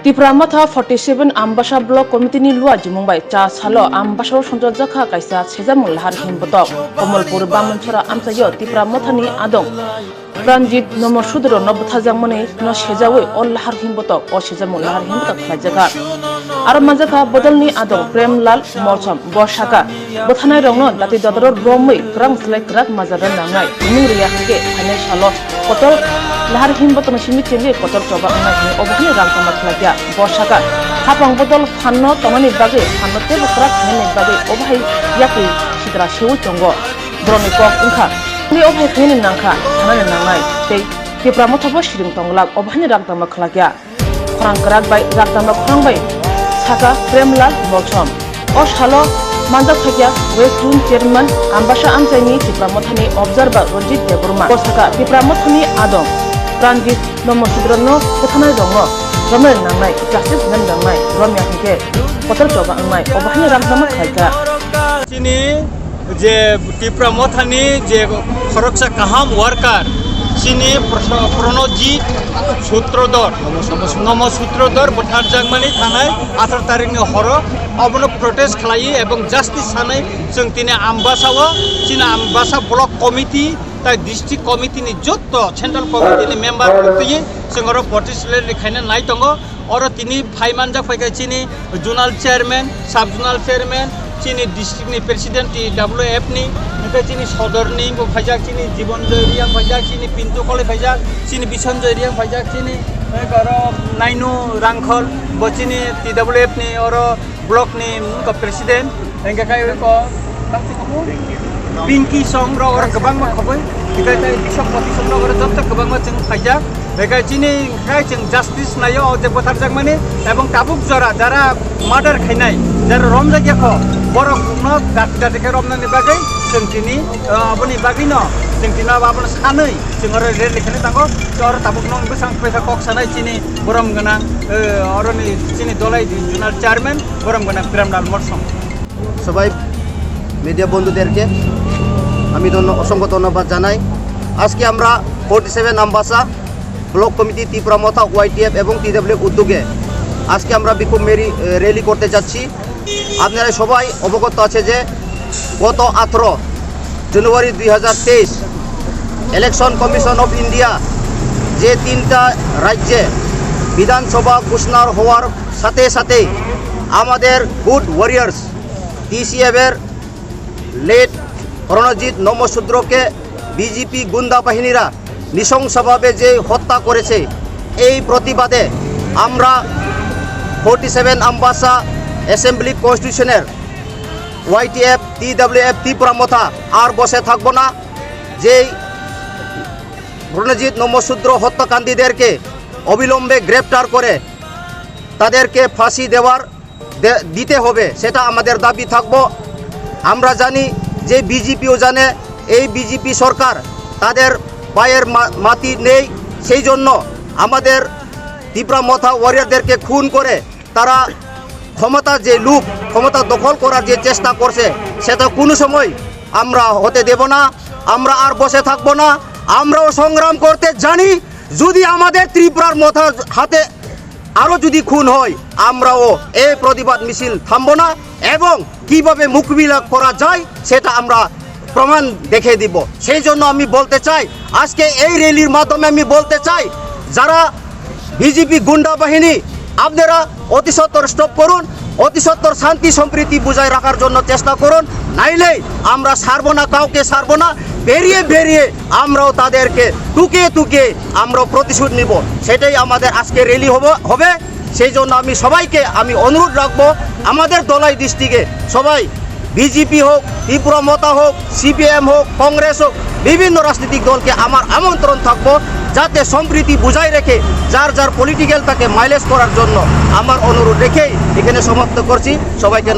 ত্রিপুরা মাথা 47 आमबासा ब्लक कमिटिनि लुआ जिमुंबाय चा सालो आमबासाव संजोजाखा कायसा सेजामुल लाहार हिमबतक कमलपुर बामनसरा आमसायो त्रिपुरा माथानि आदं प्राणजित नमशुद्र नबथाजामनि न सेजावै अल लाहार हिमबतक अ सेजामुल लाहार हिमबतक खायजागा आरो माजाखा बदलनि आदं प्रेमलाल मौसम बसाका बथानाय रंनो दाति ददर ब्रह्मै क्रां स्लाय क्राक माजारा नांनाय निंगरिया के थानाय सालो कतल लाहार हिमबतक सिमिथिनि कतल चबा नाय अबहानि रांतमा खायजा बसाका हापां बदल फाननो तमानि बागै फाननो तेबो क्राक खायनाय बागै अबहाय याकि सिद्रा सेउ चंगो ब्रनि कक ओंखा नि अबहाय खायनि नांखा थानाय नांनाय तै त्रिपुरा माथाबो सिरिं तंलाक अबहानि रांतमा खायजा खरां क्राक बाय रांतमा खरांबाय साका प्रेमलाल मौसम अ सालो मानजा खायजा वेस्ट जोन चेयरमैन आमबासा आमसाइनि त्रिपुरा माथानि ऑब्जर्वर रंजित देबरमा बसाका त्रिपुरा माथानि आदं प्राणजित नमशुद्रनो फोथानाय दङ रमेल नांनाय जास्टिस नांनाय रम्या के कतल चबा नांनाय अबहानि रांतमा खायजा चिनी जे त्रिपुरा माथानि जे सुरक्षा काहाम वर्कार चिनी प्रणजित सूत्रधर नमसूत्रधर बुथार जागमानि थानाय 18 तारिखनि हर अबनो प्रोटेस्ट खालायो एवं जस्टिस सानै जों दिनै आमबासाव चिना आमबासा ब्लक कमिटि ताइ डिस्ट्रिक्ट कमिटिनि जत्त सेन्ट्रल कमिटिनि मेम्बार फैयो जोंरो पार्टिसिपेट लिखायनो नाय दङ आरो तिनि फाइमानजा फैगा चिनी जोनाल चेयरमैन सब जोनाल चेयरमैन चिनी डिस्ट्रिक्टनि प्रेसिडेंट TWF नि ओमफ्राय चिनी सदरनि फैजाक चिनी जीवनजय रियां फैजाक चिनी पिन्टु कले फैजाक चिनी बिसनजय रियां फैजाक चिनी आरो नाइनु रांखल बचिनी TWF नि आरो ब्लक नि प्रेसिडेंट एंगाखाय को पिंकी संग रो और गोबां माखबै इगाय बिशप पतिसन रो जत्त गोबां मा जों फैजाक बेगाय चिनी खाय जों जस्टिस नायो जे बोथार जाग माने एवं ताबुक जरा जारा मर्डर खायनाय जारा रम जायगाखौ बरफनो दाथे रमनानि बागै जों दिनै अपनि बागै न जों दिना बाबन सानै जों आरो रेल लिखने थांगो और ताबुक नंग बेसां पैसा कक सानाय चिनी बरम गोनां अरनि चिनी दलाय जुनार चेयरमैन बरम गोनां प्रेमलाल मौसम সবাই মিডিয়া বন্ধুদেরকে আমি অসংখ্য ধন্যবাদ জানাই। আজকে আমরা 47 আমবাসা ব্লক কমিটি ত্রিপুরা মাথা YTF এবং TWF উদ্যোগে আজকে আমরা বিক্ষোভ র্যালি করতে যাচ্ছি। আপনারা সবাই অবগত আছে যে গত 18 জানুয়ারি 2023 ইলেকশন কমিশন অফ ইন্ডিয়া যে 3টা রাজ্যে বিধানসভা ঘোষণা হওয়ার সাথে সাথে আমাদের গুড ওয়ারিয়ার্স TCF এর লেট প্রণজিৎ নমশূদ্রকে বিজেপি গুন্ডা বাহিনীরা নৃশংসভাবে যে হত্যা করেছে এই প্রতিবাদে আমরা 47 আমবাসা অ্যাসেম্বলি কনস্টিটিউশনের YTF TWF ত্রিপুরা মাথা আর বসে থাকবো না। যেই প্রণজিৎ নমশূদ্র হত্যাকাণ্ডীদেরকে অবিলম্বে গ্রেপ্তার করে তাদেরকে ফাঁসি দিতে হবে, সেটা আমাদের দাবি থাকবো। আমরা জানি যে বিজেপিও জানে এই বিজেপি সরকার তাদের পায়ের মাটি নেই, সেই জন্য আমাদের ত্রিপুরা মাথা ওয়ারিয়ারদেরকে খুন করে তারা ক্ষমতা দখল করার যে চেষ্টা করছে সেটা কোনো সময় আমরা হতে দেব না। আমরা আর বসে থাকবো না, আমরাও সংগ্রাম করতে জানি। যদি আমাদের ত্রিপুরার মাথা হাতে আরও যদি খুন হয় আমরাও এই প্রতিবাদ মিছিল থামবো না এবং কিভাবে মোকাবিলা করা যায় সেটা আমরা প্রমাণ দেখে দিব। সেই জন্য আমি বলতে চাই, আজকে এই র্যালির মাধ্যমে আমি বলতে চাই, যারা বিজেপি গুন্ডা বাহিনী আপনারা অতি সত্বর স্টপ করুন, অতি সত্বর শান্তি সম্প্রীতি বজায় রাখার জন্য চেষ্টা করুন, নাইলে আমরা ছাড়বো না, কাউকে ছাড়বো না। বেরিয়ে আমরাও তাদেরকে টুকে আমরাও প্রতিশোধ নিব, সেটাই আমাদের আজকে র্যালি হবে। সেই জন্য আমি সবাইকে অনুরোধ রাখবো, আমাদের দলাই ডিস্ট্রিক্টে সবাই বিজেপি হোক, ত্রিপুরা মাথা হোক, CPM হোক, কংগ্রেস হোক, বিভিন্ন রাজনৈতিক দলকে আমার আমন্ত্রণ থাকবো যাতে সম্প্রীতি বজায় রেখে যার পলিটিক্যাল তাকে মাইলেজ করার জন্য আমার অনুরোধ রেখেই এখানে সমাপ্ত করছি। সবাইকে